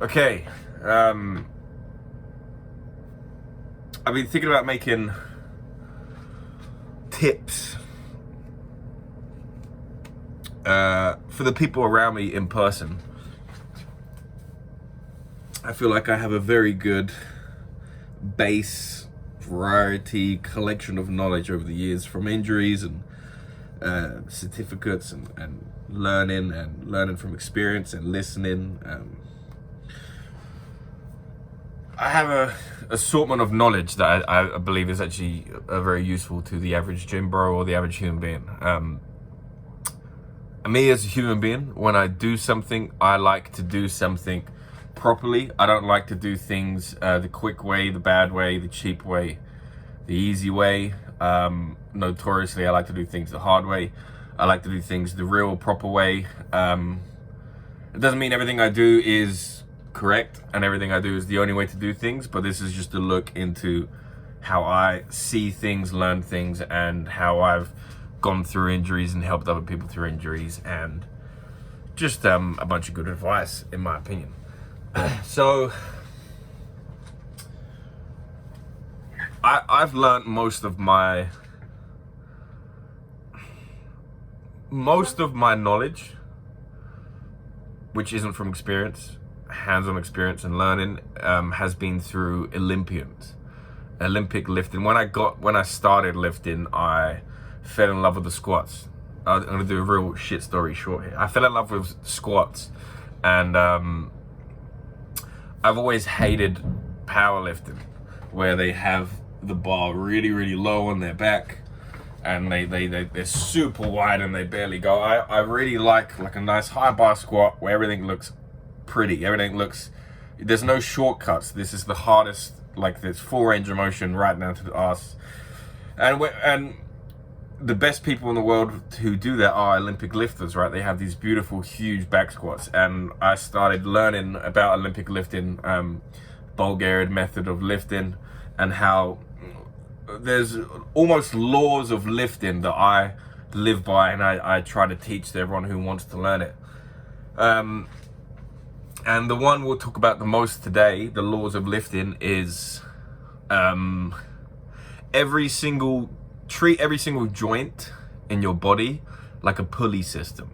Okay, I've been thinking about making tips for the people around me in person. I feel like I have a very good base, variety, collection of knowledge over the years from injuries and certificates and learning from experience and listening. I have a assortment of knowledge that I believe is actually very useful to the average gym bro or the average human being. Me as a human being, when I do something, I like to do something properly. I don't like to do things the quick way, the bad way, the cheap way, the easy way. Notoriously, I like to do things the hard way. I like to do things the real proper way. It doesn't mean everything I do is correct and everything I do is the only way to do things, but this is just a look into how I see things, learn things, and how I've gone through injuries and helped other people through injuries, and just a bunch of good advice, in my opinion. So I've learned most of my knowledge, which isn't from experience, hands-on experience and learning, has been through Olympic lifting. When I started lifting, I fell in love with the squats. I'm gonna do a real shit story short here. I fell in love with squats, and I've always hated powerlifting, where they have the bar really, really low on their back, and they're super wide and they barely go. I really like a nice high bar squat where everything looks pretty. There's no shortcuts. This is the hardest, like there's full range of motion right down to the ass. And the best people in the world who do that are Olympic lifters, right? They have these beautiful, huge back squats. And I started learning about Olympic lifting, Bulgarian method of lifting, and how there's almost laws of lifting that I live by, and I try to teach to everyone who wants to learn it. And the one we'll talk about the most today, the laws of lifting, is treat every single joint in your body like a pulley system.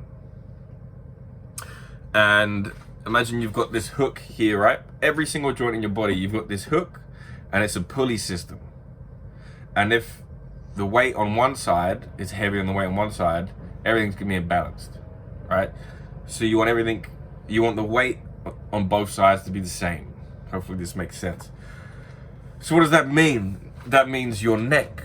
And imagine you've got this hook here, right? Every single joint in your body, you've got this hook, and it's a pulley system. And if the weight on one side is heavier than the weight on one side, everything's gonna be imbalanced, right? So you want the weight on both sides to be the same. Hopefully this makes sense. So what does that mean? That means your neck.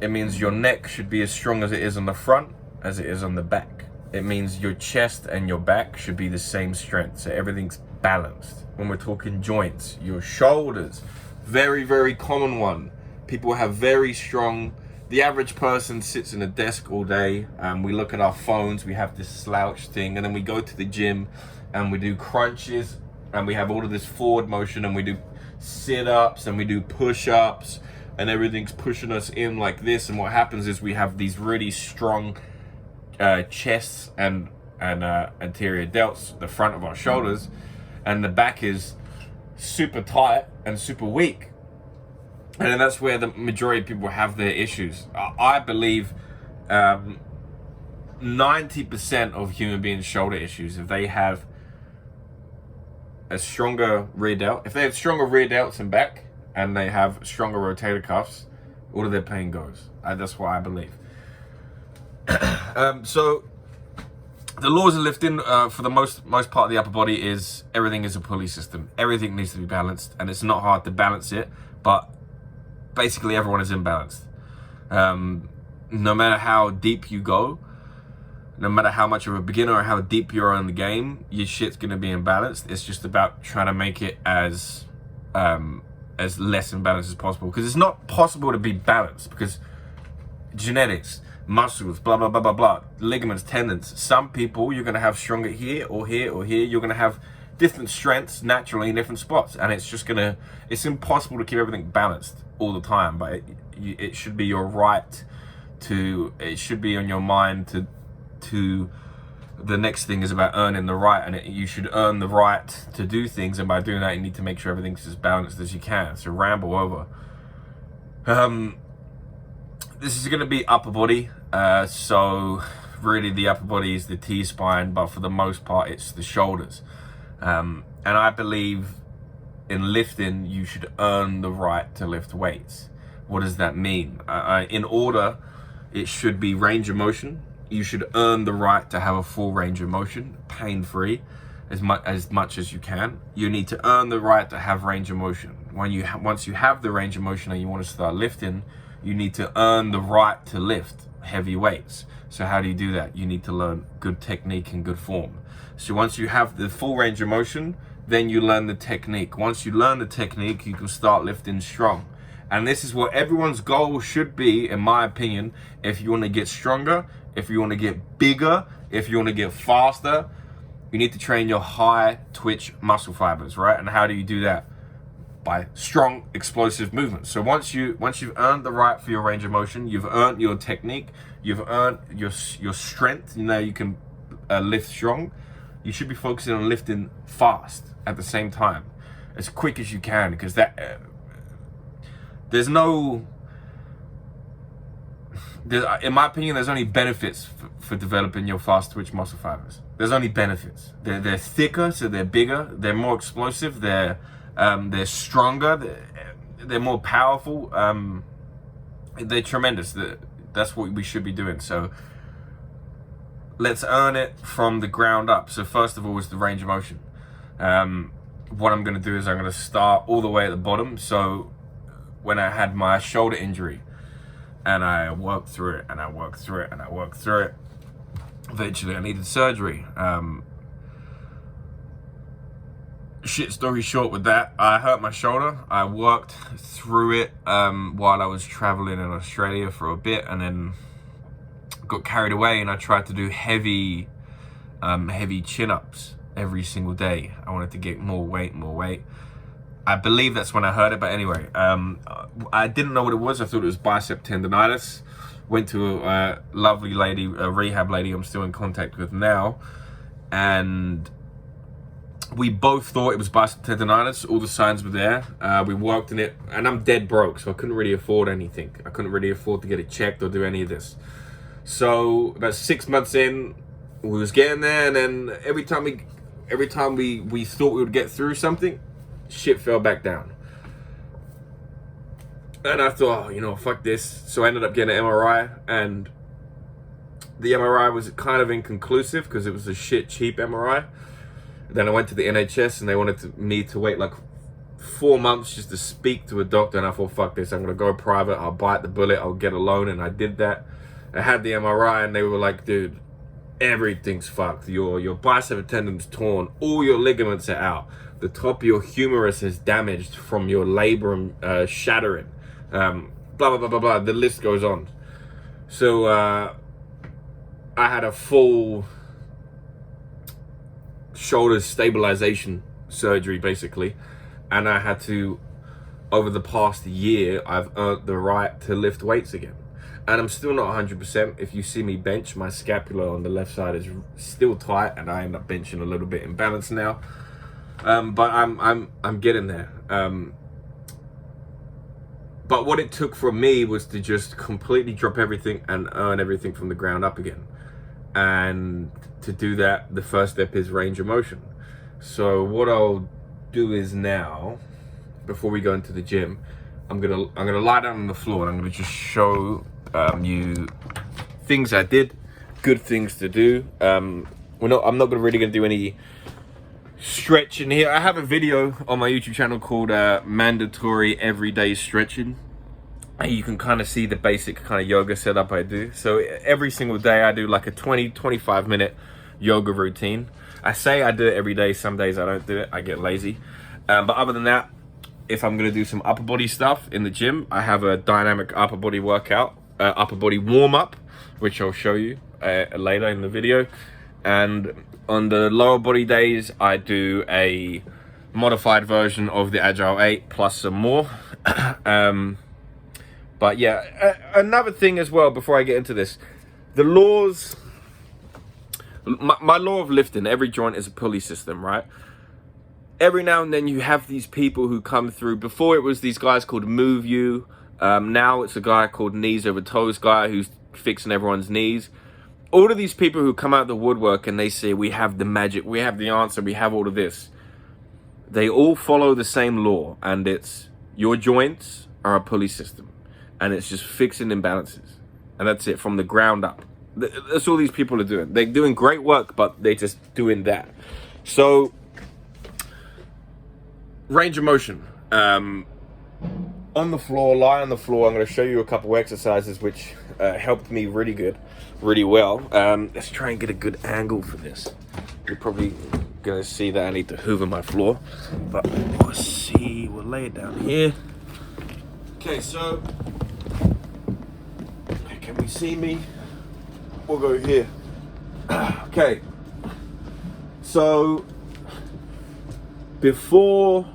It means your neck should be as strong as it is on the front as it is on the back. It means your chest and your back should be the same strength, so everything's balanced. When we're talking joints, your shoulders, very, very common one. People have very strong, the average person sits in a desk all day, and we look at our phones, we have this slouch thing, and then we go to the gym and we do crunches, and we have all of this forward motion, and we do sit-ups and we do push-ups, and everything's pushing us in like this. And what happens is we have these really strong chests and anterior delts, the front of our shoulders, and the back is super tight and super weak. And then that's where the majority of people have their issues. I believe 90% of human beings' shoulder issues, if they have a stronger rear delt, if they have stronger rear delts and back, and they have stronger rotator cuffs, all of their pain goes. That's what I believe. So the laws of lifting, for the most part of the upper body, is everything is a pulley system. Everything needs to be balanced, and it's not hard to balance it, but basically everyone is imbalanced. No matter how deep you go, no matter how much of a beginner or how deep you are in the game, your shit's gonna be imbalanced. It's just about trying to make it as less imbalanced as possible, because it's not possible to be balanced, because genetics, muscles, blah, blah, blah, blah, blah, ligaments, tendons. Some people, you're gonna have stronger here or here or here. You're gonna have different strengths naturally in different spots, and it's impossible to keep everything balanced all the time. But it should be your right to, it should be on your mind to the next thing is about earning the right, and you should earn the right to do things, and by doing that you need to make sure everything's as balanced as you can. So ramble over. This is going to be upper body, so really the upper body is the T-spine, but for the most part it's the shoulders. And I believe in lifting you should earn the right to lift weights. What does that mean? In order, it should be range of motion. You should earn the right to have a full range of motion, pain-free, as much as you can. You need to earn the right to have range of motion. Once you have the range of motion and you want to start lifting, you need to earn the right to lift heavy weights. So how do you do that? You need to learn good technique and good form. So once you have the full range of motion, then you learn the technique. Once you learn the technique, you can start lifting strong. And this is what everyone's goal should be, in my opinion. If you want to get stronger, if you want to get bigger, if you want to get faster, you need to train your high twitch muscle fibers, right? And how do you do that? By strong, explosive movements. So once you've earned the right for your range of motion, you've earned your technique, you've earned your strength. You know you can lift strong. You should be focusing on lifting fast at the same time, as quick as you can, because in my opinion, there's only benefits for developing your fast twitch muscle fibers. There's only benefits. They're thicker, so they're bigger. They're more explosive. They're stronger. They're more powerful. They're tremendous. That's what we should be doing. So let's earn it from the ground up. So first of all is the range of motion. What I'm going to do is I'm going to start all the way at the bottom. So when I had my shoulder injury, and I worked through it, and I worked through it, and I worked through it, eventually I needed surgery. Shit story short with that, I hurt my shoulder. I worked through it while I was traveling in Australia for a bit, and then got carried away, and I tried to do heavy chin-ups every single day. I wanted to get more weight. I believe that's when I heard it, but anyway, I didn't know what it was. I thought it was bicep tendonitis. Went to a lovely lady, a rehab lady I'm still in contact with now, and we both thought it was bicep tendonitis. All the signs were there. We worked in it, and I'm dead broke, so I couldn't really afford anything. I couldn't really afford to get it checked or do any of this. So about 6 months in, we was getting there, and then every time we thought we would get through something, shit fell back down. And I thought, oh, fuck this. So I ended up getting an MRI, and the MRI was kind of inconclusive because it was a shit cheap MRI. Then I went to the NHS, and they wanted me to wait like 4 months just to speak to a doctor, and I thought, fuck this, I'm gonna go private, I'll bite the bullet, I'll get a loan, and I did that. I had the MRI, and they were like, dude, everything's fucked. Your bicep tendon's torn, all your ligaments are out. The top of your humerus is damaged from your labrum shattering. Blah, blah, blah, blah, blah. The list goes on. So I had a full shoulder stabilisation surgery, basically. And I had to, over the past year, I've earned the right to lift weights again. And I'm still not 100%. If you see me bench, my scapula on the left side is still tight, and I end up benching a little bit imbalanced now. But I'm getting there. But what it took from me was to just completely drop everything and earn everything from the ground up again. And to do that, the first step is range of motion. So what I'll do is now, before we go into the gym, I'm gonna lie down on the floor, and I'm gonna just show you things I did, good things to do. I'm not really gonna do any stretching here. I have a video on my YouTube channel called Mandatory Everyday Stretching, and you can kind of see the basic kind of yoga setup I do. So every single day I do like a 20-25 minute yoga routine. I say I do it every day. Some days I don't do it, I get lazy. But other than that, if I'm gonna do some upper body stuff in the gym, I have a dynamic upper body workout, upper body warm up, which I'll show you later in the video. And on the lower body days, I do a modified version of the Agile 8 plus some more. But yeah, another thing as well before I get into this, the laws My law of lifting, every joint is a pulley system, right? Every now and then you have these people who come through. Before it was these guys called Move You. Now it's a guy called Knees Over Toes guy who's fixing everyone's knees. All of these people who come out of the woodwork and they say, we have the magic, we have the answer, we have all of this. They all follow the same law, and it's your joints are a pulley system, and it's just fixing imbalances. And that's it, from the ground up. That's all these people are doing. They're doing great work, but they're just doing that. So, range of motion. On the floor, lie on the floor. I'm going to show you a couple exercises which helped me really well. Let's try and get a good angle for this. You're probably going to see that I need to hoover my floor, but let's see. We'll lay it down here. Okay, so can we see me? We'll go here. Okay, so before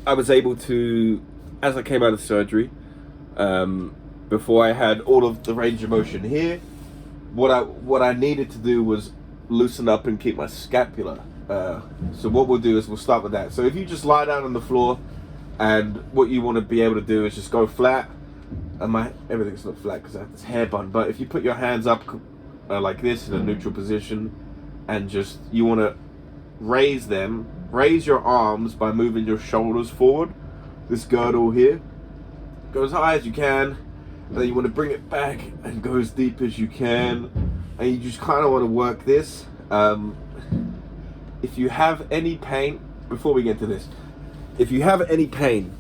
I was able to, as I came out of surgery, before I had all of the range of motion here, what I needed to do was loosen up and keep my scapula. So what we'll do is we'll start with that. So if you just lie down on the floor, and what you want to be able to do is just go flat. And everything's not flat because I have this hair bun, but if you put your hands up like this in a neutral position, and just you want to raise your arms by moving your shoulders forward. This girdle here, go as high as you can, and then you want to bring it back and go as deep as you can, and you just kind of want to work this. If you have any pain, before we get to this, if you have any pain,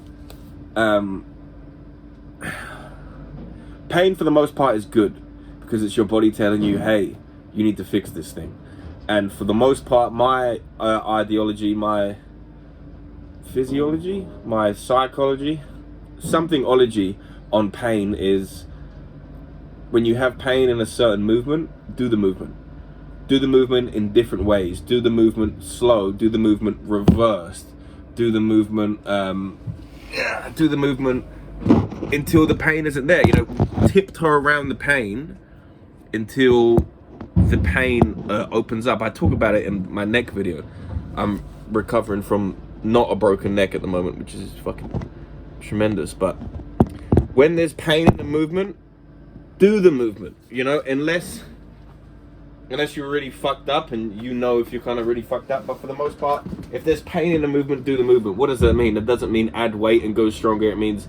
pain for the most part is good, because it's your body telling you, hey, you need to fix this thing. And for the most part, my ideology, my physiology, my psychology, somethingology on pain is, when you have pain in a certain movement, do the movement. Do the movement in different ways. Do the movement slow. Do the movement reversed. Do the movement, until the pain isn't there. You know, tiptoe around the pain until the pain opens up. I talk about it in my neck video. I'm recovering from not a broken neck at the moment, which is fucking tremendous. But when there's pain in the movement, do the movement. You know, unless you're really fucked up, and you know if you're kind of really fucked up. But for the most part, if there's pain in the movement, do the movement. What does that mean? It doesn't mean add weight and go stronger. It means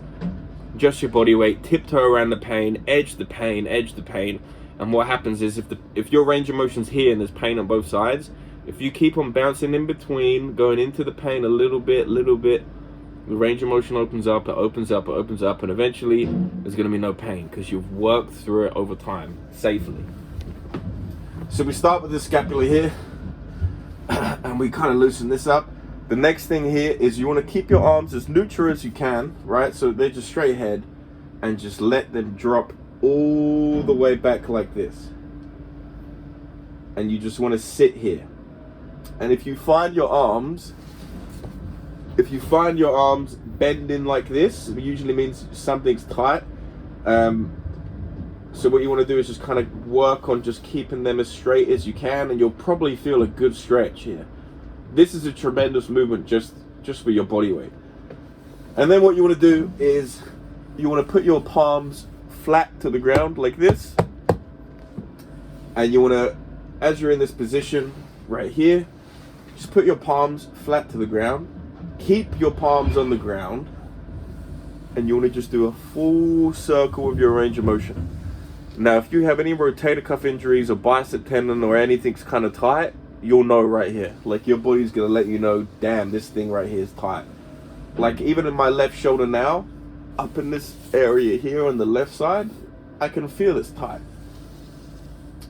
just your body weight, tiptoe around the pain, edge the pain. And what happens is, if your range of motion's here and there's pain on both sides, if you keep on bouncing in between, going into the pain a little bit, the range of motion opens up, and eventually there's going to be no pain because you've worked through it over time safely. So we start with the scapula here, and we kind of loosen this up. The next thing here is you want to keep your arms as neutral as you can, right? So they're just straight ahead, and just let them drop all the way back like this. And you just want to sit here. And if you find your arms bending like this, it usually means something's tight. So what you want to do is just kind of work on just keeping them as straight as you can, and you'll probably feel a good stretch here. This is a tremendous movement just for your body weight. And then what you want to do is you want to put your palms flat to the ground like this, and you want to, as you're in this position right here, just put your palms flat to the ground, keep your palms on the ground, and you want to just do a full circle of your range of motion. Now, if you have any rotator cuff injuries or bicep tendon or anything's kind of tight, you'll know right here. Like, your body's gonna let you know, damn, this thing right here is tight. Like, even in my left shoulder now, up in this area here on the left side, I can feel it's tight.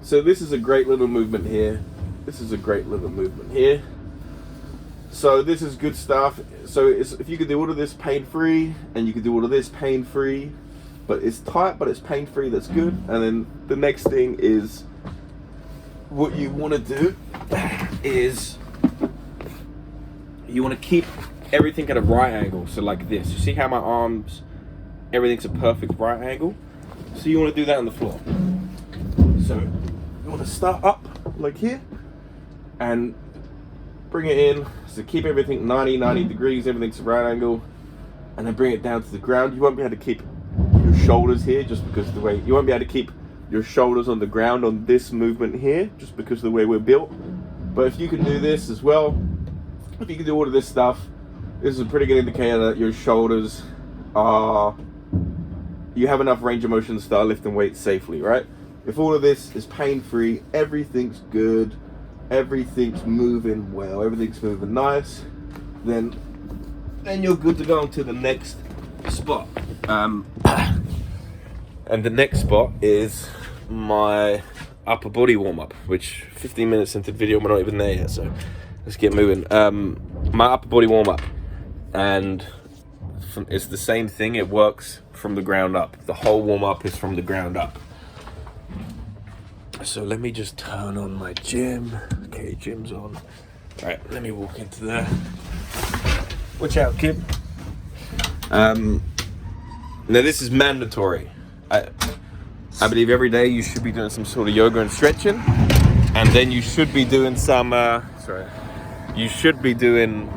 So this is a great little movement here. So this is good stuff. So if you could do all of this pain-free, and you could do all of this pain-free, but it's tight, but it's pain-free, that's good. And then the next thing is, what you want to do is you want to keep everything at a right angle. So like this. You see how my arms, everything's a perfect right angle? So you want to do that on the floor. So you want to start up like here, and bring it in. So keep everything 90 degrees, everything's right angle, and then bring it down to the ground. You won't be able to keep your shoulders here just because of the way, you won't be able to keep your shoulders on the ground on this movement here just because of the way we're built. But if you can do this as well, if you can do all of this stuff, this is a pretty good indicator that your shoulders are, you have enough range of motion to start lifting weights safely, right? If all of this is pain-free, everything's good, everything's moving well, everything's moving nice, then you're good to go on to the next spot. And the next spot is my upper body warm-up, which 15 minutes into the video, we're not even there yet, so let's get moving. My upper body warm-up, and it's the same thing. It works from the ground up. The whole warm-up is from the ground up. So let me just turn on my gym. Okay, gym's on. All right, let me walk into there. Watch out, kid. Now this is mandatory. I believe every day you should be doing some sort of yoga and stretching, and then you should be doing some, you should be doing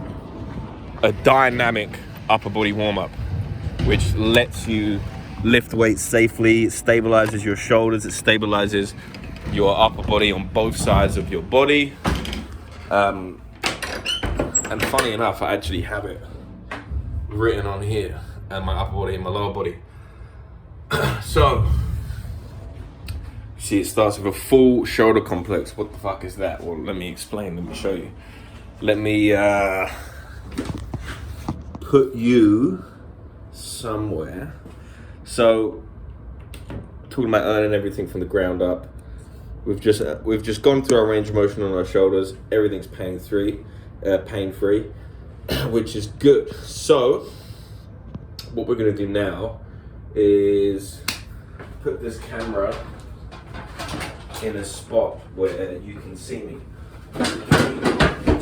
a dynamic upper body warm-up, which lets you lift weights safely. It stabilizes your shoulders, it stabilizes your upper body on both sides of your body. And funny enough, I actually have it written on here, and my upper body and my lower body. So, see, it starts with a full shoulder complex. What the fuck is that? Well, let me explain, let me show you. Let me put you somewhere. So, talking about earning everything from the ground up. We've just gone through our range of motion on our shoulders. Everything's pain-free, which is good. So, what we're gonna do now is put this camera in a spot where you can see me.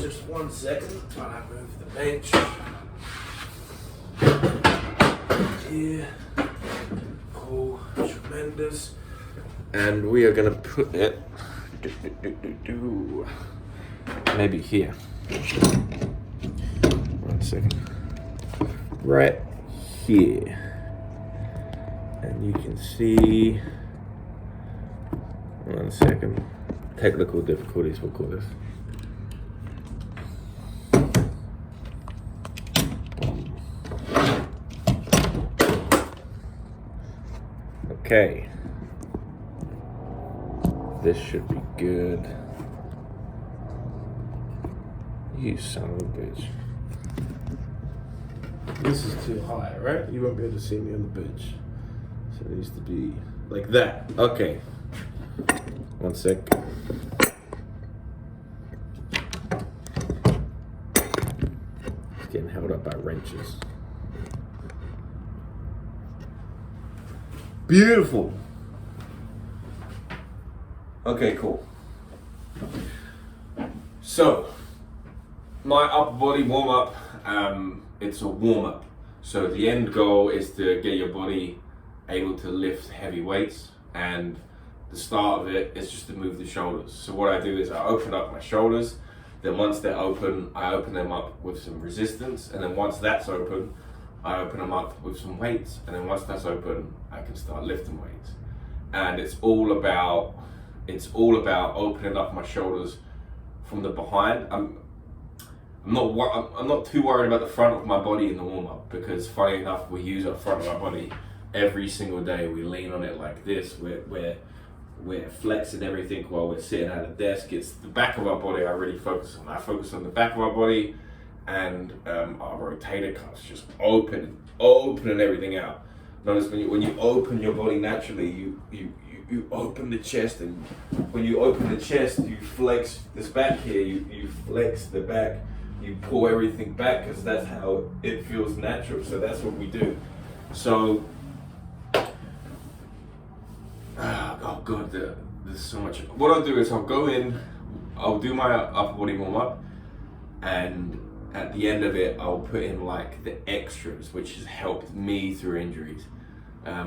Just 1 second while I move the bench. Here. Cool, tremendous. And we are gonna put it maybe here. 1 second. Right here. And you can see, 1 second, technical difficulties, we'll call this. Okay. This should be good. You son of a bitch. This is too high, right? You won't be able to see me on the bench. So it needs to be like that. Okay. 1 sec. It's getting held up by wrenches. Beautiful. Okay, cool. So, my upper body warm up, it's a warm up. So the end goal is to get your body able to lift heavy weights, and the start of it is just to move the shoulders. So what I do is I open up my shoulders, then once they're open, I open them up with some resistance, and then once that's open, I open them up with some weights, and then once that's open, I can start lifting weights. And it's all about opening up my shoulders from the behind. I'm not too worried about the front of my body in the warm-up, because funny enough, we use our front of our body every single day. We lean on it like this. We're flexing everything while we're sitting at a desk. It's the back of our body I really focus on. I focus on the back of our body and our rotator cuffs, just opening everything out. Notice when you open your body naturally, you open the chest, and when you open the chest, you flex this back here, you flex the back, you pull everything back, because that's how it feels natural. So that's what we do. So, oh god, there's so much. What I'll do is I'll go in, I'll do my upper body warm up, and at the end of it, I'll put in like the extras, which has helped me through injuries,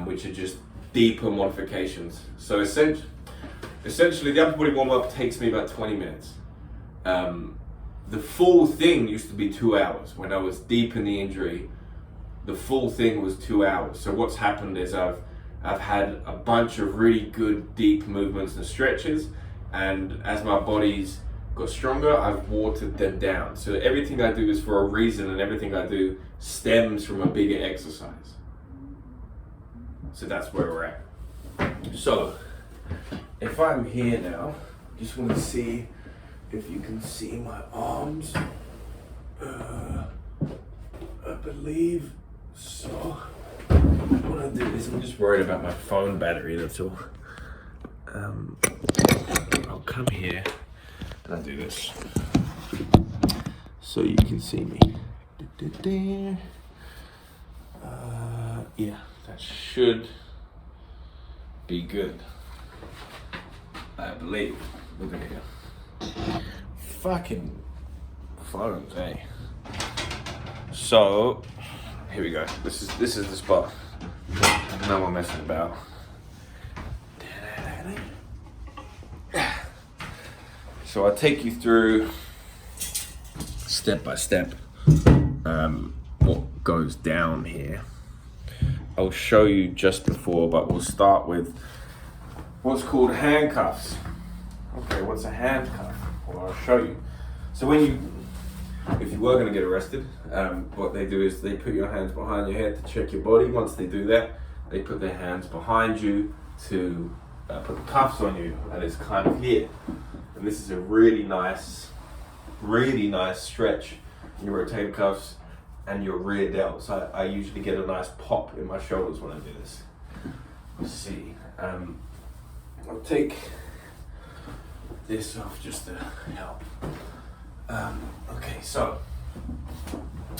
which are just deeper modifications. So essentially, essentially the upper body warm up takes me about 20 minutes. The full thing used to be 2 hours. When I was deep in the injury, the full thing was 2 hours. So what's happened is I've had a bunch of really good deep movements and stretches, and as my body's got stronger, I've watered them down. So everything I do is for a reason, and everything I do stems from a bigger exercise. So that's where we're at. So if I'm here now, just want to see if you can see my arms. I believe so. What I do is I'm just worried about my phone battery, that's all. I'll come here and I'll do this so you can see me. Yeah, that should be good, I believe. Look at here. Fucking phones, eh? So here we go. This is the spot. No more messing about. So I'll take you through step by step what goes down here. I'll show you just before, but we'll start with what's called handcuffs. Okay, what's a handcuff? Well, I'll show you. So if you were going to get arrested, what they do is they put your hands behind your head to check your body. Once they do that, they put their hands behind you to put the cuffs on you, and it's kind of here. And this is a really nice stretch in your rotator cuffs and your rear delts. I usually get a nice pop in my shoulders when I do this. Let's see. I'll take this off just to help. Okay, so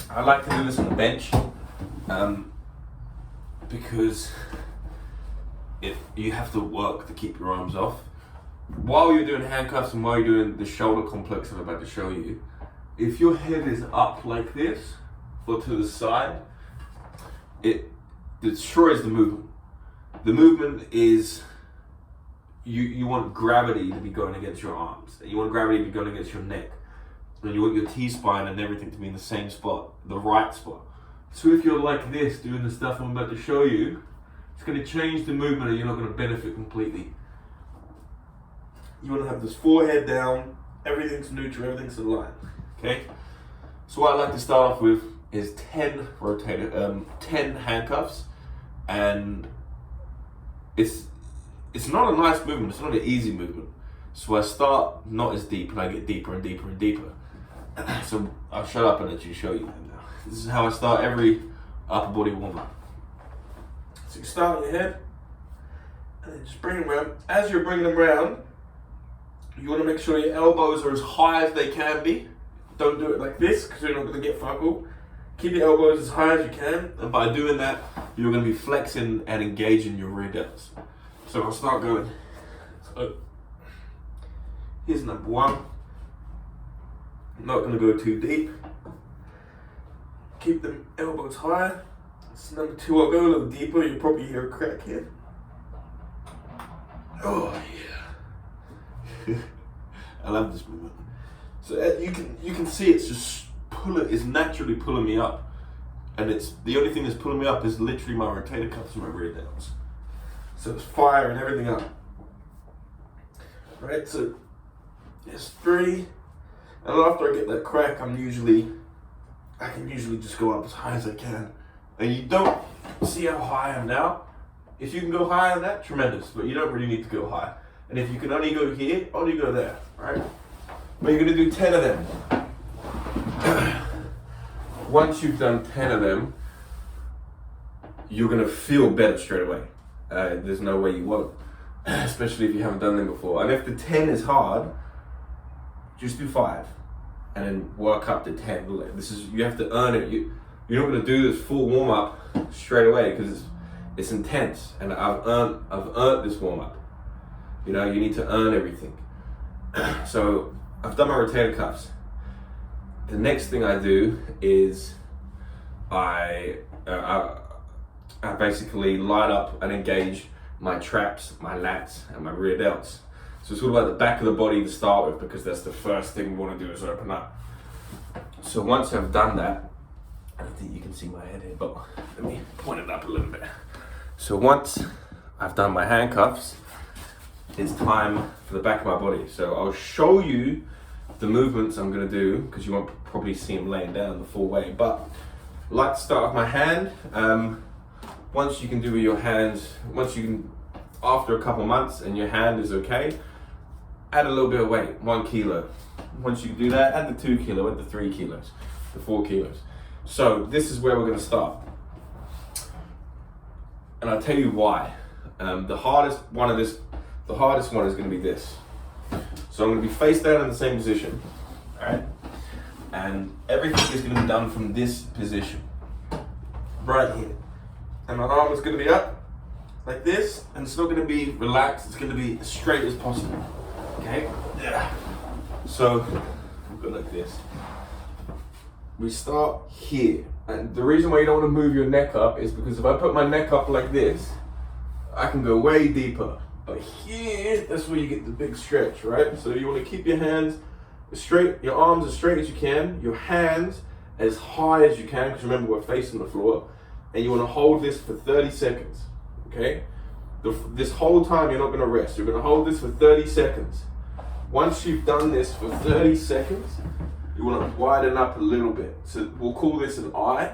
I like to do this on the bench because if you have to work to keep your arms off while you're doing handcuffs and while you're doing the shoulder complex I'm about to show you. If your head is up like this or to the side, it destroys the movement. The movement is you want gravity to be going against your arms, and you want gravity to be going against your neck, and you want your T-spine and everything to be in the same spot, the right spot. So if you're like this, doing the stuff I'm about to show you, it's going to change the movement and you're not going to benefit completely. You want to have this forehead down, everything's neutral, everything's aligned, okay? So what I like to start off with is 10 handcuffs, and it's not a nice movement, it's not an easy movement. So I start not as deep and I get deeper and deeper and deeper. So I'll shut up and let you show you that now. This is how I start every upper body warm up. So you start on your head and then just bring them around. As you're bringing them around, you want to make sure your elbows are as high as they can be. Don't do it like this because you're not going to get fuck all. Keep your elbows as high as you can, and by doing that, you're going to be flexing and engaging your rear delts. So I'll start going. So here's number one. I'm not going to go too deep. Keep them elbows high. So number two, I'll go a little deeper. You'll probably hear a crack here. Oh yeah. I love this movement. So you can see it's just it's naturally pulling me up, and it's the only thing that's pulling me up is literally my rotator cuffs and my rear delts. So it's firing everything up. Right, so there's three, and after I get that crack, I can usually just go up as high as I can. And you don't see how high I am now. If you can go higher than that, tremendous, but you don't really need to go high. And if you can only go here, only go there, right? But you're gonna do 10 of them. Once you've done 10 of them, you're gonna feel better straight away. There's no way you won't, especially if you haven't done them before. And if the 10 is hard, just do 5, and then work up to 10. You have to earn it. You're not gonna do this full warm up straight away because it's intense. And I've earned this warm up. You know, you need to earn everything. So I've done my rotator cuffs. The next thing I do is I basically light up and engage my traps, my lats, and my rear delts. So it's all about the back of the body to start with, because that's the first thing we want to do is open up. So once I've done that, I don't think you can see my head here, but let me point it up a little bit. So once I've done my handcuffs, it's time for the back of my body. So I'll show you the movements I'm going to do, because you won't probably see them laying down the full way. But I like to start with my hand. Once you can do with your hands, after a couple months and your hand is okay, add a little bit of weight, 1 kilo. Once you do that, add the 2 kilo, add the 3 kilos, the 4 kilos. So this is where we're going to start. And I'll tell you why. The hardest one is going to be this. So I'm going to be face down in the same position, all right? And everything is going to be done from this position, right here. And my arm is going to be up like this, and it's not going to be relaxed. It's going to be as straight as possible. Okay? Yeah. So we'll go like this. We start here. And the reason why you don't want to move your neck up is because if I put my neck up like this, I can go way deeper. But here, that's where you get the big stretch, right? So you want to keep your hands straight, your arms as straight as you can, your hands as high as you can, because remember we're facing the floor, and you want to hold this for 30 seconds, okay? This whole time you're not going to rest. You're going to hold this for 30 seconds. Once you've done this for 30 seconds, you want to widen up a little bit. So we'll call this an I,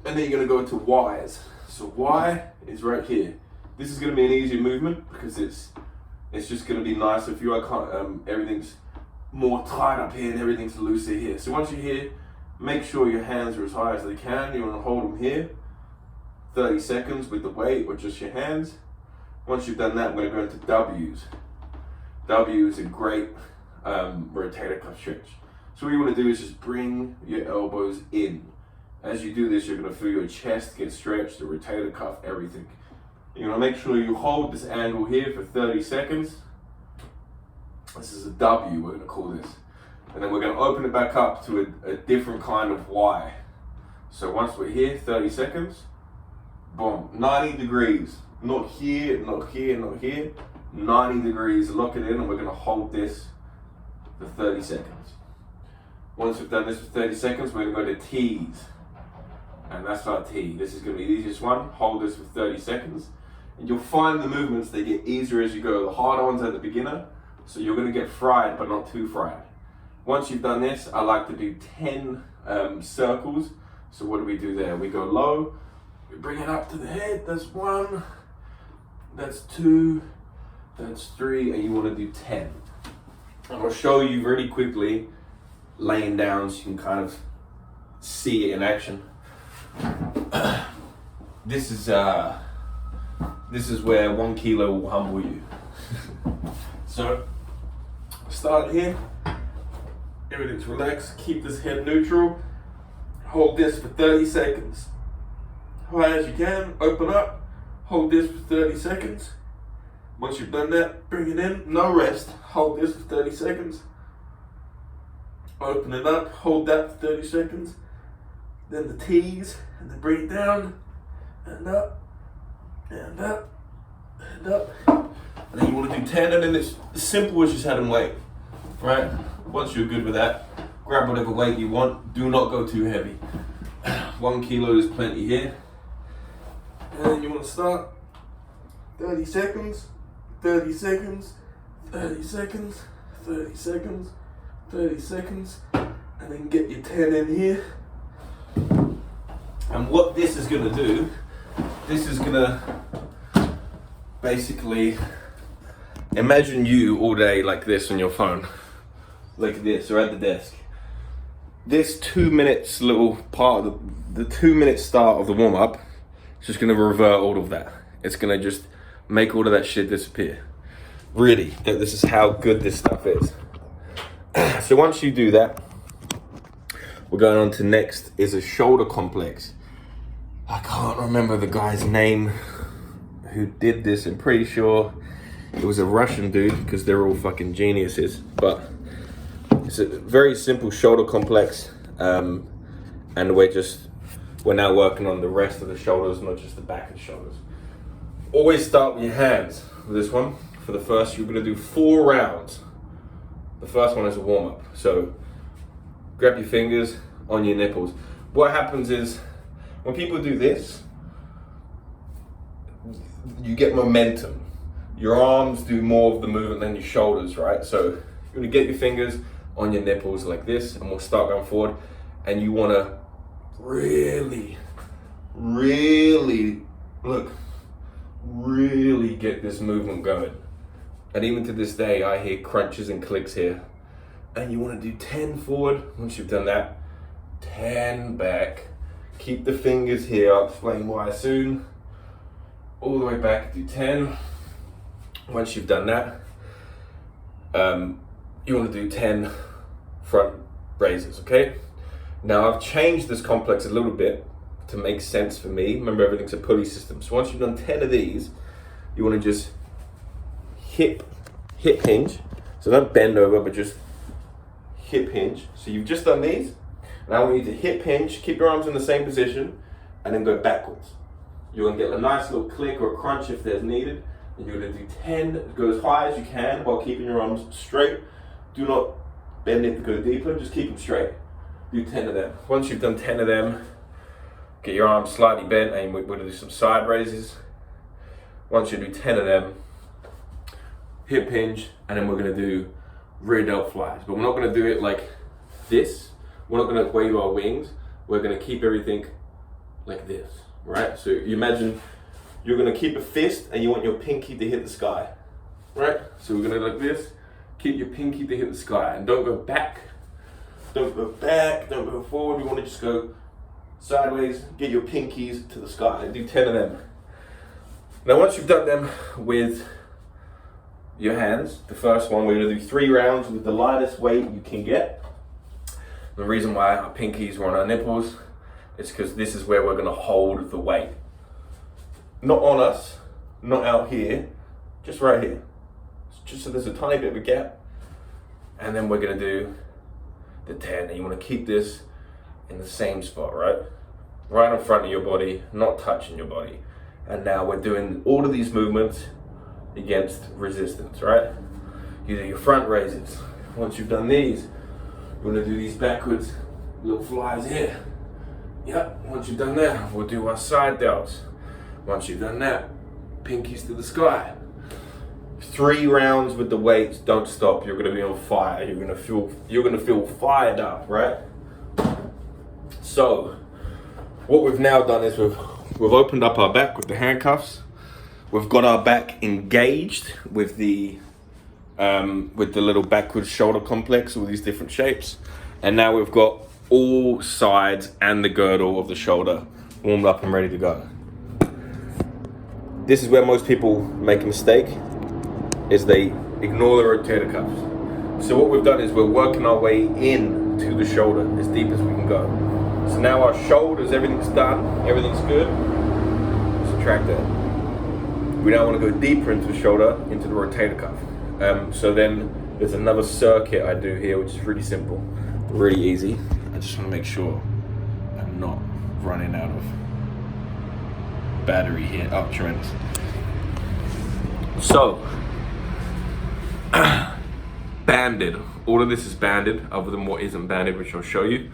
and then you're going to go to Y's. So Y is right here. This is going to be an easier movement because it's just going to be nice if you everything's more tight up here and everything's looser here. So once you're here, make sure your hands are as high as they can. You want to hold them here 30 seconds with the weight or just your hands. Once you've done that, I'm going to go into W's. W is a great rotator cuff stretch. So what you want to do is just bring your elbows in. As you do this, you're going to feel your chest get stretched, the rotator cuff, everything. You're going to make sure you hold this angle here for 30 seconds. This is a W, we're going to call this. And then we're going to open it back up to a different kind of Y. So once we're here, 30 seconds, boom, 90 degrees. Not here, not here, not here. 90 degrees, lock it in, and we're going to hold this for 30 seconds. Once we've done this for 30 seconds, we're going to go to T's. And that's our T. This is going to be the easiest one. Hold this for 30 seconds. And you'll find the movements, they get easier as you go. The harder ones at the beginner, so you're going to get fried, but not too fried. Once you've done this, I like to do 10 circles. So what do we do there? We go low, we bring it up to the head. That's 1, that's 2, that's 3, and you want to do 10. And I'll show you really quickly, laying down so you can kind of see it in action. This is where 1 kilo will humble you. So start here, everything's relaxed, keep this head neutral, hold this for 30 seconds. High as you can, open up, hold this for 30 seconds. Once you've done that, bring it in, no rest, hold this for 30 seconds. Open it up, hold that for 30 seconds. Then the T's, and then bring it down, and up, and up, and up. And then you want to do 10, and then it's as simple as just adding weight, right? Once you're good with that, grab whatever weight you want. Do not go too heavy. 1 kilo is plenty here. And then you want to start 30 seconds, 30 seconds, 30 seconds, 30 seconds, 30 seconds, and then get your 10 in here. And what this is going to do, this is going to basically, imagine you all day like this on your phone, like this, or at the desk. This 2 minutes little part of the 2 minute start of the warm up is just going to revert all of that. It's going to just make all of that shit disappear. Really, this is how good this stuff is. So once you do that, we're going on to next is a shoulder complex. I can't remember the guy's name who did this. I'm pretty sure it was a Russian dude because they're all fucking geniuses. But it's a very simple shoulder complex, and we're now working on the rest of the shoulders, not just the back of the shoulders. Always start with your hands with this one for the first, you're gonna do 4 rounds. The first one is a warm up. So grab your fingers on your nipples. What happens is, when people do this, you get momentum. Your arms do more of the movement than your shoulders, right? So you're gonna get your fingers on your nipples like this, and we'll start going forward. And you wanna really get this movement going. And even to this day, I hear crunches and clicks here. And you wanna do 10 forward. Once you've done that, 10 back. Keep the fingers here, I'll explain why soon. All the way back, do 10. Once you've done that, you want to do 10 front raises, okay? Now I've changed this complex a little bit to make sense for me. Remember, everything's a pulley system. So once you've done 10 of these, you want to just hip hinge. So don't bend over, but just hip hinge. So you've just done these. Now I want you to hip hinge, keep your arms in the same position, and then go backwards. You're gonna get a nice little click or a crunch if there's needed. And you're gonna do 10, go as high as you can while keeping your arms straight. Do not bend it to go deeper, just keep them straight. Do 10 of them. Once you've done 10 of them, get your arms slightly bent, and we're gonna do some side raises. Once you do 10 of them, hip hinge, and then we're gonna do rear delt flies. But we're not gonna do it like this. We're not gonna wave our wings. We're gonna keep everything like this, right? So you imagine you're gonna keep a fist and you want your pinky to hit the sky, right? So we're gonna like this, keep your pinky to hit the sky, and don't go back, don't go back, don't go forward. We wanna just go sideways, get your pinkies to the sky, and do 10 of them. Now once you've done them with your hands, the first one, we're gonna do 3 rounds with the lightest weight you can get. The reason why our pinkies are on our nipples is because this is where we're gonna hold the weight. Not on us, not out here, just right here. Just so there's a tiny bit of a gap. And then we're gonna do the 10. And you wanna keep this in the same spot, right? Right in front of your body, not touching your body. And now we're doing all of these movements against resistance, right? You do your front raises. Once you've done these, you're gonna do these backwards little flies here. Yep, once you've done that, we'll do our side delts. Once you've done that, pinkies to the sky. 3 rounds with the weights, don't stop. You're gonna be on fire. You're gonna feel fired up, right? So, what we've now done is we've opened up our back with the handcuffs. We've got our back engaged with the little backwards shoulder complex, all these different shapes. And now we've got all sides and the girdle of the shoulder warmed up and ready to go. This is where most people make a mistake, is they ignore the rotator cuffs. So what we've done is we're working our way in to the shoulder as deep as we can go. So now our shoulders, everything's done, everything's good. Subtract that. We now want to go deeper into the shoulder, into the rotator cuff. So then there's another circuit I do here, which is really simple, really easy. I just want to make sure I'm not running out of battery here. Oh, tremendous. So, banded. All of this is banded, other than what isn't banded, which I'll show you.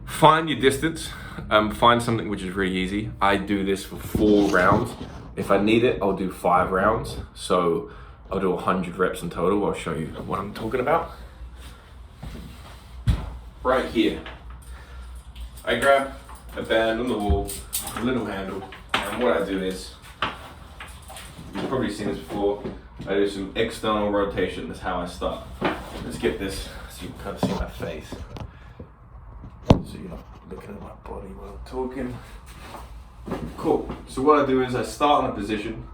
Find your distance. Find something which is really easy. I do this for 4 rounds. If I need it, I'll do 5 rounds. So I'll do 100 reps in total. I'll show you what I'm talking about. Right here, I grab a band on the wall, a little handle, and what I do is, you've probably seen this before, I do some external rotation. That's how I start. Let's get this so you can kind of see my face. So you're not looking at my body while I'm talking. Cool. So what I do is I start in a position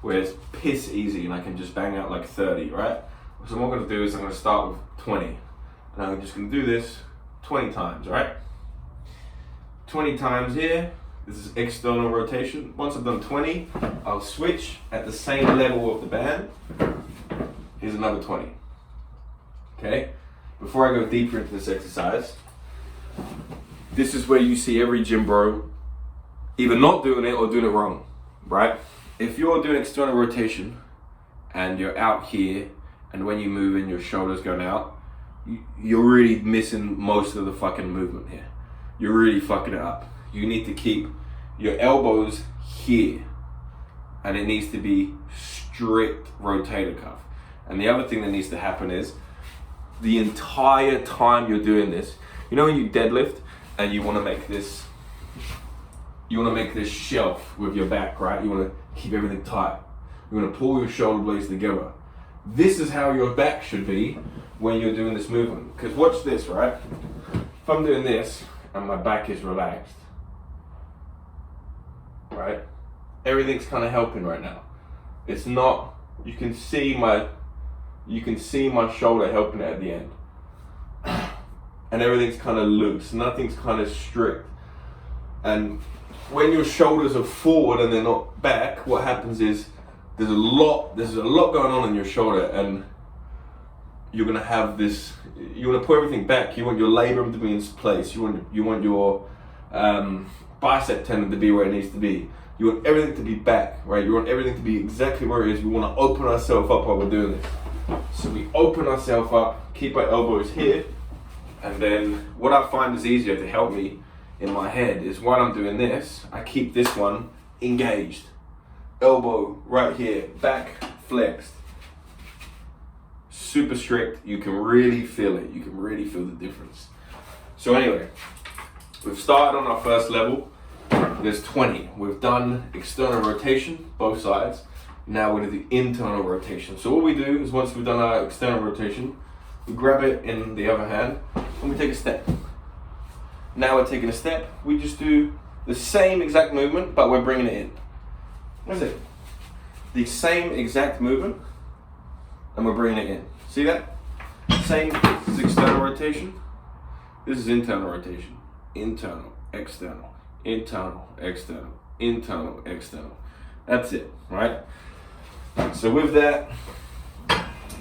where it's piss easy and I can just bang out like 30, right? So what I'm gonna do is I'm gonna start with 20. And I'm just gonna do this 20 times, right? 20 times here. This is external rotation. Once I've done 20, I'll switch at the same level of the band. Here's another 20. Okay? Before I go deeper into this exercise, this is where you see every gym bro either not doing it or doing it wrong, right? If you're doing external rotation and you're out here, and when you move in, your shoulder's going out, you're really missing most of the fucking movement here. You're really fucking it up. You need to keep your elbows here, and it needs to be strict rotator cuff. And the other thing that needs to happen is the entire time you're doing this, you know when you deadlift and you want to make this shelf with your back, right? You want to keep everything tight. You want to pull your shoulder blades together. This is how your back should be when you're doing this movement. Because watch this, right? If I'm doing this and my back is relaxed, right? Everything's kind of helping right now. It's not, you can see my shoulder helping it at the end. And everything's kind of loose, nothing's kind of strict. And when your shoulders are forward and they're not back, what happens is there's a lot going on in your shoulder, and you're gonna have this, you wanna put everything back. You want your labrum to be in place. You want your bicep tendon to be where it needs to be. You want everything to be back, right? You want everything to be exactly where it is. We wanna open ourselves up while we're doing this. So we open ourselves up, keep our elbows here, and then what I find is easier to help me in my head is while I'm doing this, I keep this one engaged. Elbow right here, back flexed. Super strict, you can really feel it. You can really feel the difference. So anyway, we've started on our first level. There's 20. We've done external rotation, both sides. Now we're gonna do internal rotation. So what we do is once we've done our external rotation, we grab it in the other hand and we take a step. Now we're taking a step, we just do the same exact movement, but we're bringing it in. That's it. The same exact movement, and we're bringing it in. See that? Same, this is external rotation. This is internal rotation. Internal, external, internal, external, internal, external. That's it, right? So with that,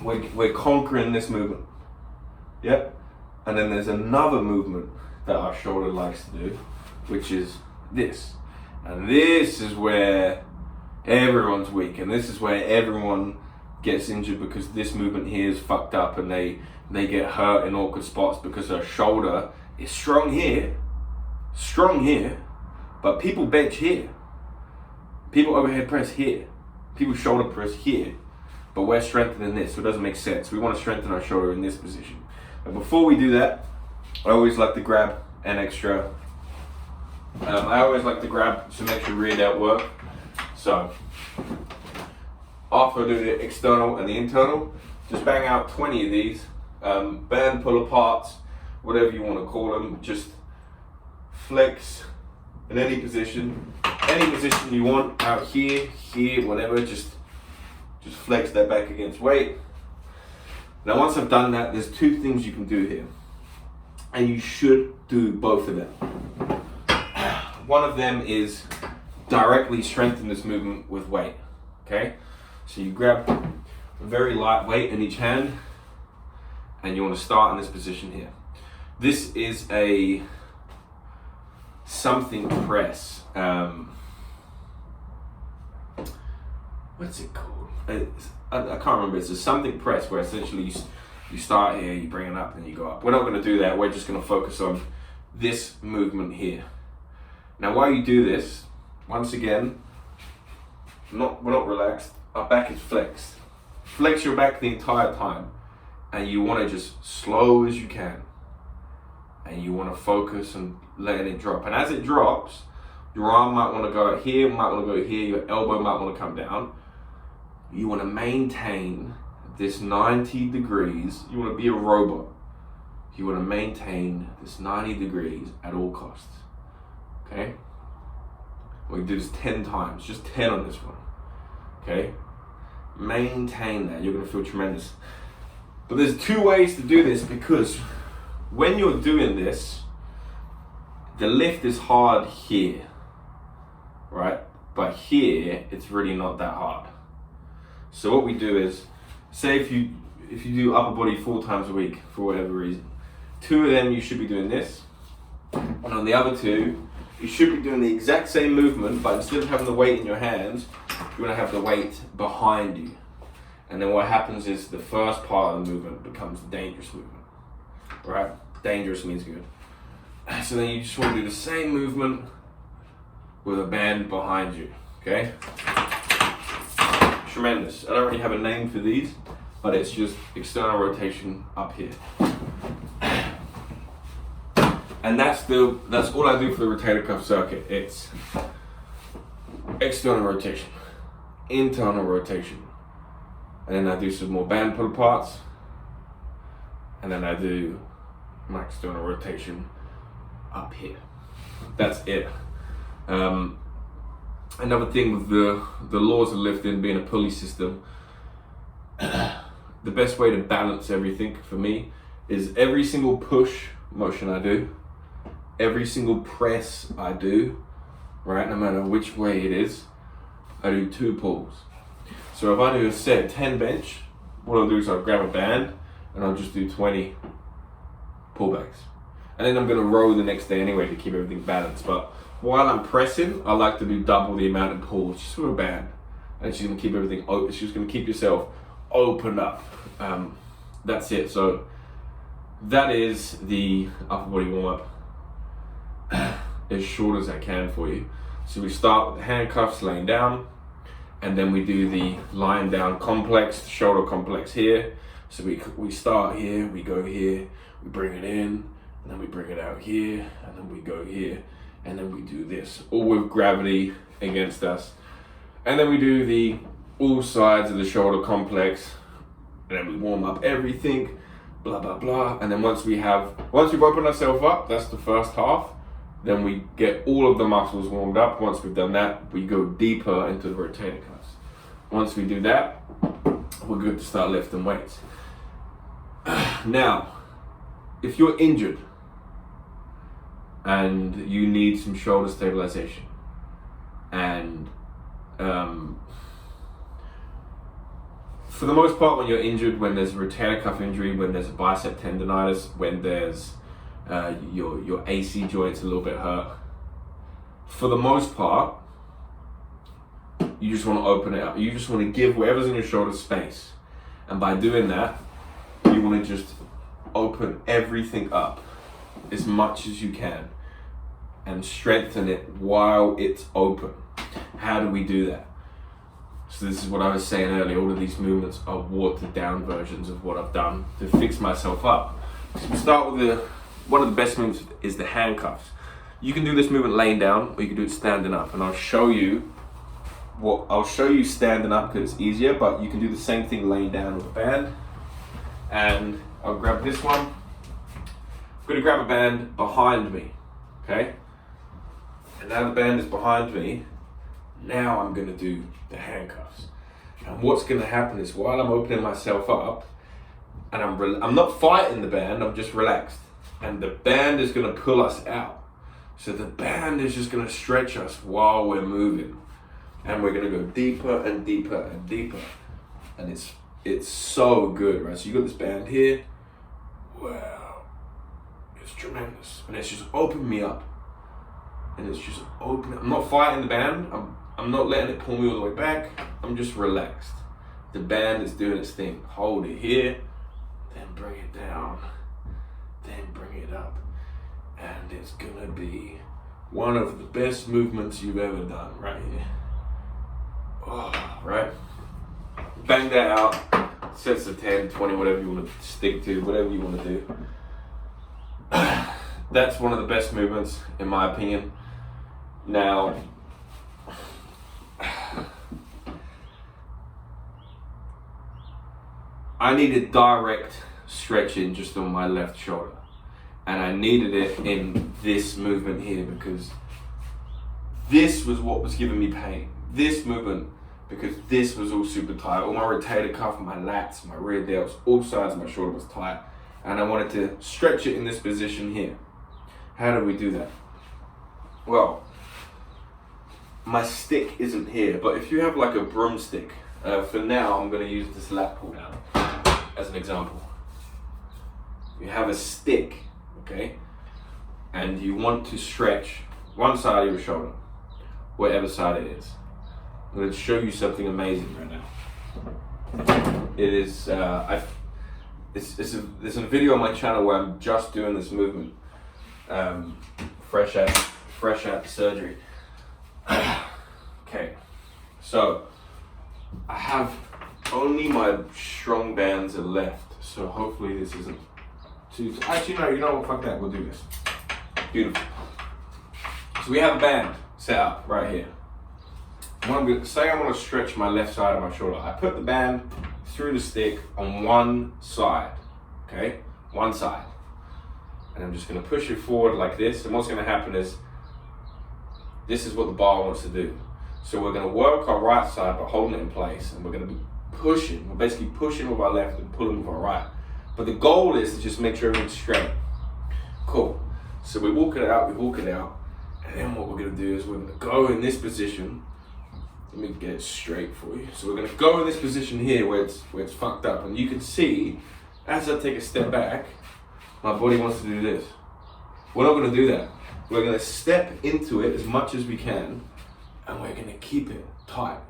we're conquering this movement. Yep. And then there's another movement that our shoulder likes to do, which is this. And this is where everyone's weak, and this is where everyone gets injured, because this movement here is fucked up and they get hurt in awkward spots because their shoulder is strong here, but people bench here. People overhead press here. People shoulder press here. But we're strengthening this, so it doesn't make sense. We want to strengthen our shoulder in this position. And before we do that, I always like to grab an extra, I always like to grab some extra rear delt work. So, after I do the external and the internal, just bang out 20 of these, band pull aparts, whatever you want to call them. Just flex in any position you want, out here, whatever, just flex that back against weight. Now once I've done that, there's two things you can do here, and you should do both of them. One of them is directly strengthen this movement with weight, okay? So you grab a very light weight in each hand, and you want to start in this position here. This is a something press. What's it called? I can't remember. It's a something press where essentially you start here, you bring it up, and you go up. We're not going to do that. We're just going to focus on this movement here. Now, while you do this, once again, we're not relaxed. Our back is flexed. Flex your back the entire time, and you want to just slow as you can, and you want to focus on letting it drop. And as it drops, your arm might want to go here, might want to go here. Your elbow might want to come down. You want to maintain this 90 degrees. You want to be a robot. You want to maintain this 90 degrees at all costs. Okay? We do this 10 times, just 10 on this one. Okay? Maintain that. You're going to feel tremendous. But there's two ways to do this, because when you're doing this, the lift is hard here, right? But here, it's really not that hard. So what we do is, say if you do upper body 4 times a week for whatever reason, 2 of them you should be doing this, and on the other 2, you should be doing the exact same movement, but instead of having the weight in your hands, you want to have the weight behind you. And then what happens is the first part of the movement becomes the dangerous movement, right? Dangerous means good. So then you just want to do the same movement with a band behind you, okay? Tremendous. I don't really have a name for these, but it's just external rotation up here. And that's all I do for the rotator cuff circuit. It's external rotation, internal rotation, and then I do some more band pull parts, and then I do my external rotation up here. That's it. Another thing with the laws of lifting being a pulley system, the best way to balance everything for me is every single push motion I do, every single press I do, right, no matter which way it is, I do 2 pulls. So if I do a set 10 bench, what I'll do is I'll grab a band and I'll just do 20 pullbacks. And then I'm gonna row the next day anyway to keep everything balanced. But while I'm pressing, I like to do double the amount of pulls just with a band. And it's just gonna keep everything open. It's just gonna keep yourself open up. That's it. So that is the upper body warm up as short as I can for you. So we start with the handcuffs laying down, and then we do the lying down complex, the shoulder complex here. So we start here, we go here, we bring it in, and then we bring it out here, and then we go here, and then we do this, all with gravity against us. And then we do the all sides of the shoulder complex, and then we warm up everything, blah, blah, blah. And then once we've opened ourselves up, that's the first half. Then we get all of the muscles warmed up. Once we've done that, we go deeper into the rotator cuffs. Once we do that, we're good to start lifting weights. Now, if you're injured and you need some shoulder stabilization, and for the most part, when you're injured, when there's a rotator cuff injury, when there's a bicep tendonitis, when there's your AC joint's a little bit hurt, for the most part, you just want to open it up. You just want to give whatever's in your shoulder space. And by doing that, you want to just open everything up as much as you can and strengthen it while it's open. How do we do that? So this is what I was saying earlier. All of these movements are watered down versions of what I've done to fix myself up. So we start with one of the best movements is the handcuffs. You can do this movement laying down, or you can do it standing up. And I'll show you standing up because it's easier, but you can do the same thing laying down with a band. And I'll grab this one. I'm gonna grab a band behind me, okay? And now the band is behind me. Now I'm gonna do the handcuffs. And what's gonna happen is while I'm opening myself up, and I'm not fighting the band, I'm just relaxed. And the band is gonna pull us out. So the band is just gonna stretch us while we're moving. And we're gonna go deeper and deeper and deeper. And it's so good, right? So you got this band here. Wow, it's tremendous. And it's just opened me up. And it's just open. I'm not fighting the band. I'm not letting it pull me all the way back. I'm just relaxed. The band is doing its thing. Hold it here, then bring it down, then bring it up. And it's gonna be one of the best movements you've ever done right here. Oh, right? Bang that out. Sets of 10, 20, whatever you want to stick to, whatever you want to do. That's one of the best movements, in my opinion. Now, I needed direct stretching just on my left shoulder. And I needed it in this movement here because this was what was giving me pain. This movement, because this was all super tight. All my rotator cuff, my lats, my rear delts, all sides of my shoulder was tight. And I wanted to stretch it in this position here. How do we do that? Well, my stick isn't here, but if you have like a broomstick, for now I'm gonna use this lat pull down as an example. You have a stick, okay? And you want to stretch one side of your shoulder, whatever side it is. I'm gonna show you something amazing right now. It is, there's a video on my channel where I'm just doing this movement, fresh out the surgery. Okay, so I have only my strong bands are left, so hopefully this isn't too, actually no, you know what, fuck that, we'll do this. Beautiful. So we have a band set up right here. Say I want to stretch my left side of my shoulder. I put the band through the stick on one side, okay? One side. And I'm just gonna push it forward like this, and what's gonna happen is, this is what the bar wants to do. So we're gonna work our right side by holding it in place, and we're gonna be pushing. We're basically pushing with our left and pulling with our right. But the goal is to just make sure everything's straight. Cool. So we walk it out, and then what we're gonna do is we're gonna go in this position. Let me get it straight for you. So we're gonna go in this position here where it's fucked up, and you can see as I take a step back, my body wants to do this. We're not gonna do that. We're gonna step into it as much as we can, and we're gonna keep it tight,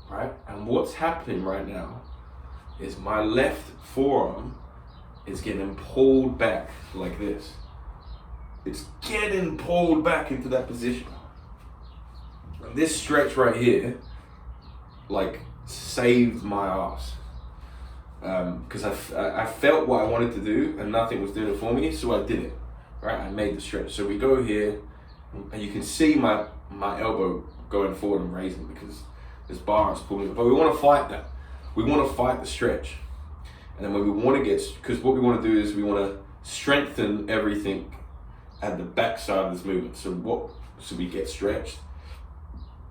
right? And what's happening right now is my left forearm is getting pulled back like this. It's getting pulled back into that position. This stretch right here, like, saved my ass. Because I felt what I wanted to do and nothing was doing it for me, so I did it, right? I made the stretch. So we go here, and you can see my elbow going forward and raising because this bar is pulling. But we want to fight that. We want to fight the stretch. And then when we want to because what we want to do is we want to strengthen everything at the back side of this movement. So we get stretched.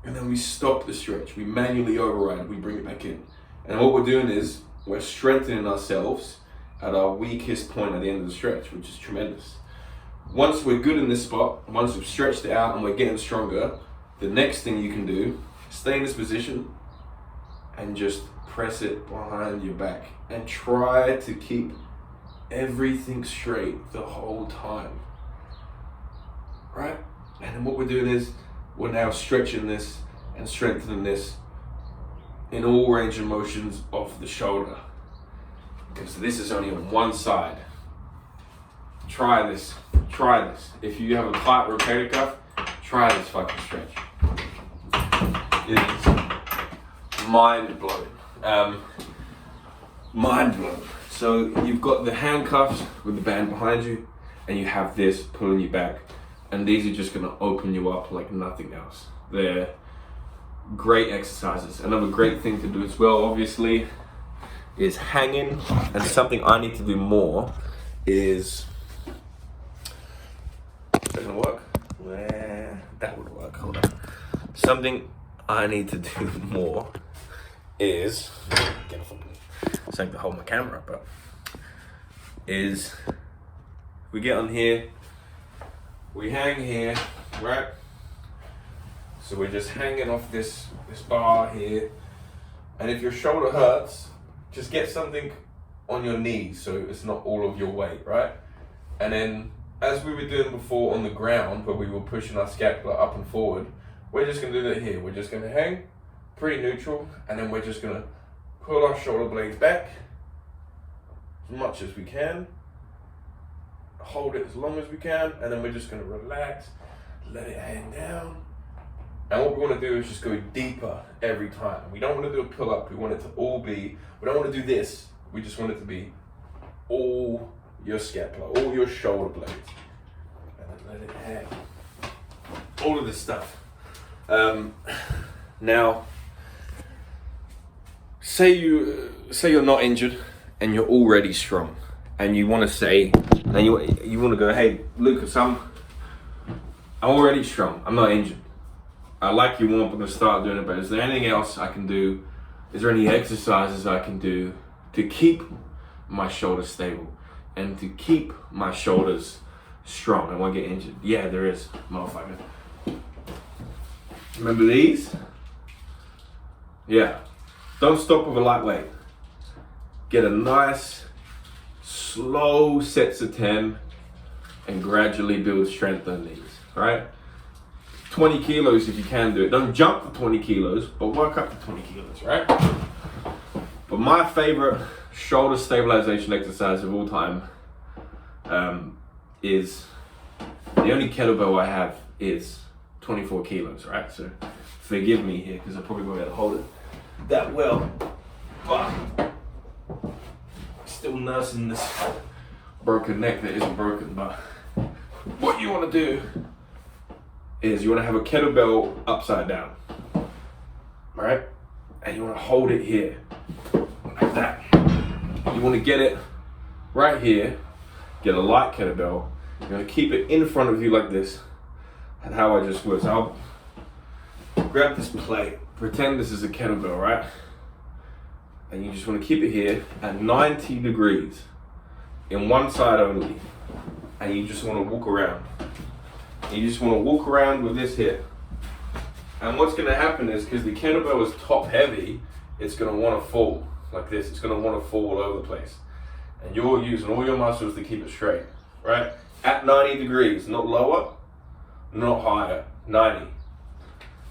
And then we stop the stretch. We manually override, we bring it back in. And what we're doing is we're strengthening ourselves at our weakest point at the end of the stretch, which is tremendous. Once we're good in this spot, once we've stretched it out and we're getting stronger, the next thing you can do, stay in this position and just press it behind your back and try to keep everything straight the whole time, right? And then what we're doing is we're now stretching this and strengthening this in all range of motions of the shoulder. Because this is only on one side. Try this. If you have a tight rotator cuff, try this fucking stretch. It is mind blowing. Mind blowing. So you've got the handcuffs with the band behind you, and you have this pulling you back. And these are just gonna open you up like nothing else. They're great exercises. Another great thing to do as well, obviously, is hanging. And something I need to do more is, is that gonna work? That would work, hold on. Something I need to do more is, get off of me, something to hold my camera up, but is we get on here, we hang here, right? So we're just hanging off this bar here. And if your shoulder hurts, just get something on your knees so it's not all of your weight, right? And then, as we were doing before on the ground, where we were pushing our scapula up and forward, we're just gonna do that here. We're just gonna hang, pretty neutral, and then we're just gonna pull our shoulder blades back as much as we can. Hold it as long as we can, and then we're just gonna relax, let it hang down. And what we wanna do is just go deeper every time. We don't wanna do a pull up, we want it to all be, we don't wanna do this, we just want it to be all your scapula, all your shoulder blades. And then let it hang. All of this stuff. Now, say you're not injured and you're already strong, and you want to say, and you want to go, hey, Lucas, I'm already strong. I'm not injured. I like you warm up. I'm gonna start doing it. But is there anything else I can do? Is there any exercises I can do to keep my shoulders stable and to keep my shoulders strong? I won't get injured. Yeah, there is, motherfucker. Remember these? Yeah. Don't stop with a lightweight. Get a nice, slow sets of 10 and gradually build strength on these, right? 20 kilos if you can do it. Don't jump for 20 kilos, but work up to 20 kilos, right? But my favorite shoulder stabilization exercise of all time is, the only kettlebell I have is 24 kilos, right? So forgive me here because I probably won't be able to hold it that well, but still nursing this broken neck that isn't broken. But what you want to do is you want to have a kettlebell upside down, right? And you want to hold it here like that. You want to get it right here, get a light kettlebell. You're going to keep it in front of you like this, and how I just was. I'll grab this plate, pretend this is a kettlebell, right? And you just want to keep it here at 90 degrees in one side only. And you just want to walk around. You just want to walk around with this here. And what's going to happen is, because the kettlebell is top heavy, it's going to want to fall like this. It's going to want to fall all over the place. And you're using all your muscles to keep it straight, right? At 90 degrees, not lower, not higher, 90.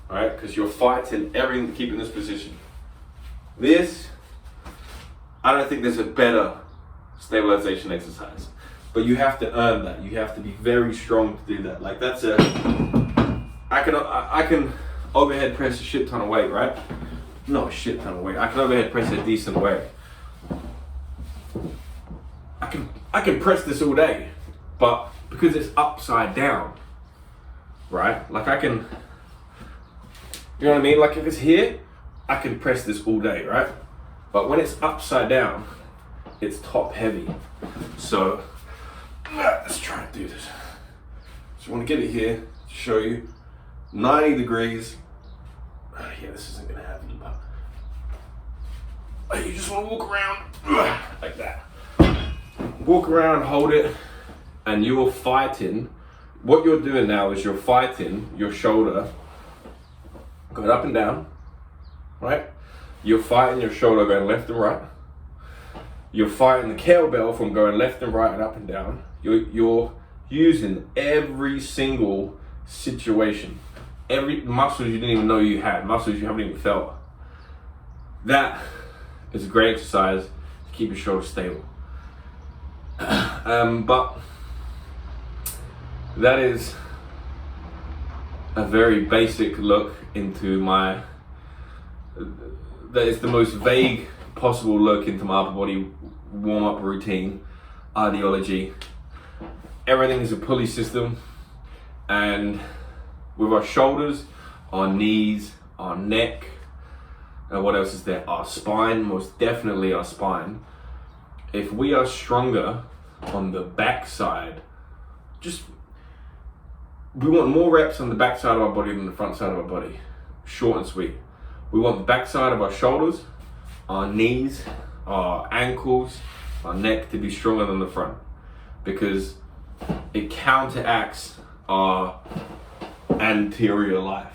All right, because you're fighting everything to keep in this position. This, I don't think there's a better stabilization exercise, but you have to earn that. You have to be very strong to do that. Like that's I can overhead press a shit ton of weight, right? Not a shit ton of weight. I can overhead press a decent weight. I can press this all day, but because it's upside down, right? Like I can, you know what I mean? Like if it's here, I can press this all day, right? But when it's upside down, it's top heavy. So let's try and do this. So I want to get it here to show you. 90 degrees. Yeah, this isn't gonna happen, but you just want to walk around like that. Walk around, hold it, and you're fighting. What you're doing now is you're fighting your shoulder going up and down, right? You're fighting your shoulder going left and right. You're fighting the kettlebell from going left and right and up and down. You're using every single situation, every muscles you didn't even know you had, muscles you haven't even felt. That is a great exercise to keep your shoulder stable. But that is a very basic look into that is the most vague possible look into my upper body warm-up routine, ideology. Everything is a pulley system, and with our shoulders, our knees, our neck, and what else is there? Our spine, most definitely our spine. If we are stronger on the back side, we want more reps on the back side of our body than the front side of our body. Short and sweet. We want the back side of our shoulders, our knees, our ankles, our neck to be stronger than the front, because it counteracts our anterior life,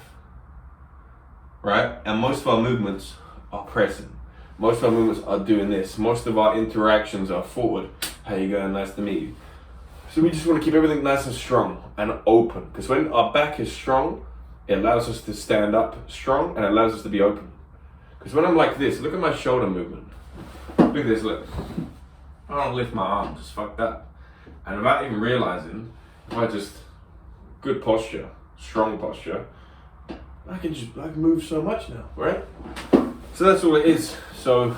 right? And most of our movements are pressing. Most of our movements are doing this. Most of our interactions are forward. How you going? Nice to meet you. So we just want to keep everything nice and strong and open, because when our back is strong, it allows us to stand up strong and it allows us to be open. Because when I'm like this, look at my shoulder movement. Look at this, look. I don't lift my arms, just fuck that. And without even realizing, if I just, good posture, strong posture, I can move so much now, right? So that's all it is. So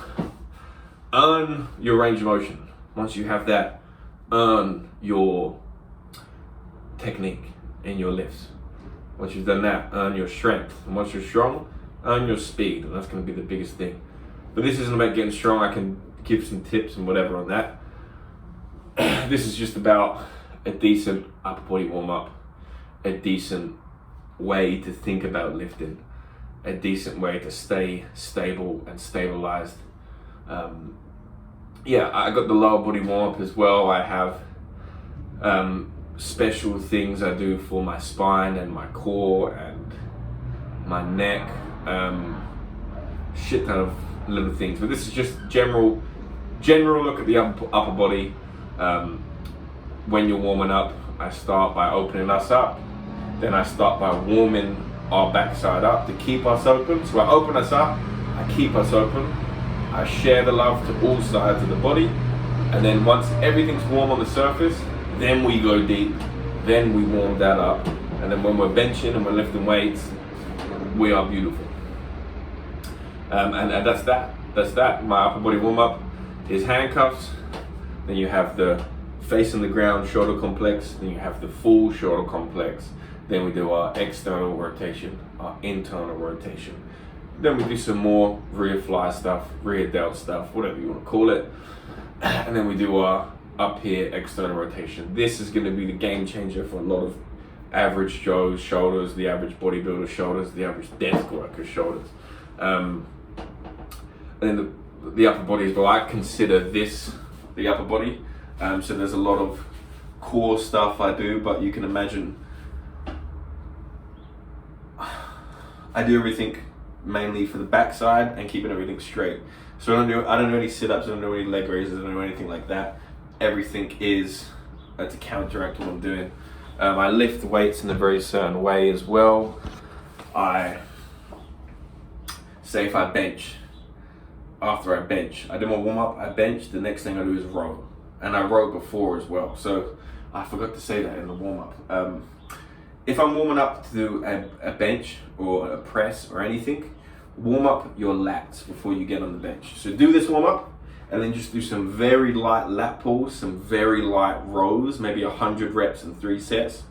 earn your range of motion. Once you have that, earn your technique in your lifts. Once you've done that, earn your strength. And once you're strong, earn your speed. And that's going to be the biggest thing. But this isn't about getting strong. I can give some tips and whatever on that. This is just about a decent upper body warm up, a decent way to think about lifting, a decent way to stay stable and stabilized. Yeah, I got the lower body warm up as well. I have special things I do for my spine and my core and my neck. Shit ton of little things, but this is just general look at the upper body. When you're warming up, I start by opening us up. Then I start by warming our backside up to keep us open. So I open us up, I keep us open. I share the love to all sides of the body, and then once everything's warm on the surface, then we go deep, then we warm that up, and then when we're benching and we're lifting weights, we are beautiful. And that's that. My upper body warm up is handcuffs, then you have the face on the ground shoulder complex, then you have the full shoulder complex, then we do our external rotation, our internal rotation. Then we do some more rear fly stuff, rear delt stuff, whatever you want to call it. And then we do our up here external rotation. This is going to be the game changer for a lot of average Joe's shoulders, the average bodybuilder's shoulders, the average desk worker's shoulders. And then the upper body as well. I consider this the upper body. So there's a lot of core stuff I do, but you can imagine I do everything mainly for the backside and keeping everything straight. So I don't do any sit-ups, I don't do any leg raises, I don't do anything like that. Everything is to counteract what I'm doing. I lift weights in a very certain way as well. Say if I bench, after I bench, I do my warm-up, I bench, the next thing I do is row. And I row before as well. So I forgot to say that in the warm-up. If I'm warming up to do a bench or a press or anything, warm up your lats before you get on the bench. So do this warm up and then just do some very light lat pulls, some very light rows, maybe 100 reps in 3 sets.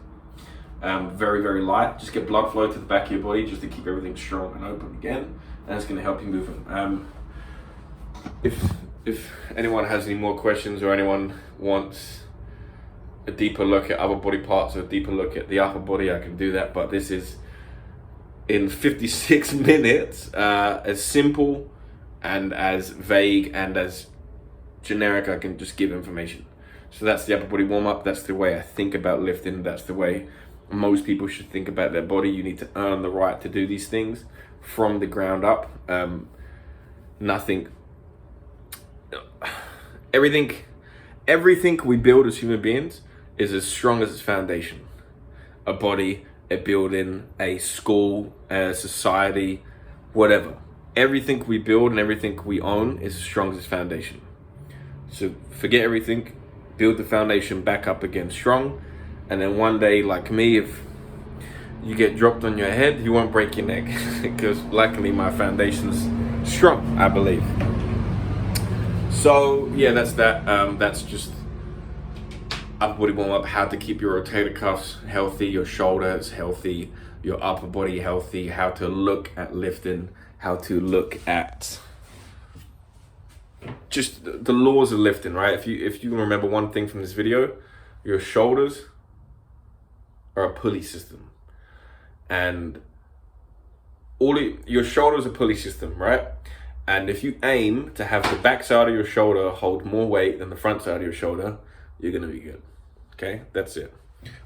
Very, very light. Just get blood flow to the back of your body just to keep everything strong and open again. And it's gonna help you move it. If anyone has any more questions or anyone wants a deeper look at other body parts or a deeper look at the upper body, I can do that. But this is in 56 minutes, as simple and as vague and as generic I can just give information. So that's the upper body warm up. That's the way I think about lifting. That's the way most people should think about their body. You need to earn the right to do these things from the ground up. Everything we build as human beings is as strong as its foundation. A body, a building, a school, a society, whatever. Everything we build and everything we own is as strong as its foundation. So forget everything, build the foundation back up again strong, and then one day, like me, if you get dropped on your head, you won't break your neck because luckily my foundation's strong, I believe. So yeah, that's that. That's just upper body warm up, how to keep your rotator cuffs healthy, your shoulders healthy, your upper body healthy, how to look at lifting, how to look at just the laws of lifting, right? If you remember one thing from this video, your shoulders are a pulley system, and your shoulders are a pulley system, right? And if you aim to have the back side of your shoulder hold more weight than the front side of your shoulder, you're gonna be good. Okay, that's it.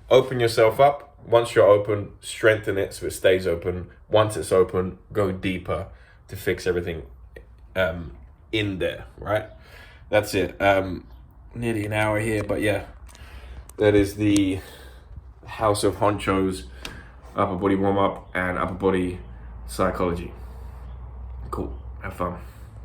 Open yourself up. Once you're open, strengthen it so it stays open. Once it's open, go deeper to fix everything in there, right? That's it. Nearly an hour here, but yeah, that is the House of Honcho's upper body warm up and upper body psychology. Cool, have fun.